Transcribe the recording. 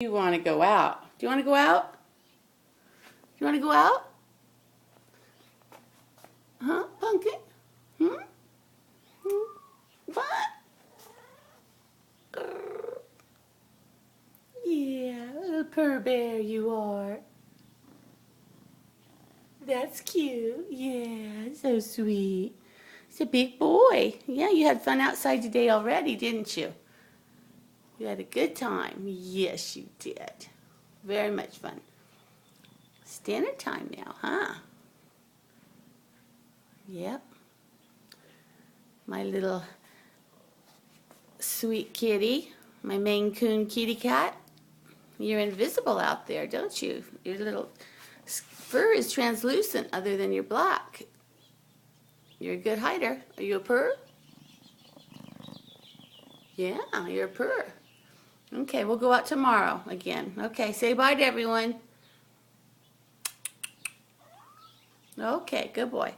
You want to go out? Do you want to go out? You want to go out? Huh, Pumpkin? Hmm? What? Yeah, little purr bear you are. That's cute. Yeah, so sweet. He's a big boy. Yeah, you had fun outside today already, didn't you? You had a good time. Yes, you did. Very much fun. It's dinner time now, huh? Yep. My little sweet kitty, my Maine Coon kitty cat. You're invisible out there, don't you? Your little fur is translucent other than your black. You're a good hider. Are you a purr? Yeah, you're a purr. Okay, we'll go out tomorrow again. Okay, say bye to everyone. Okay, good boy.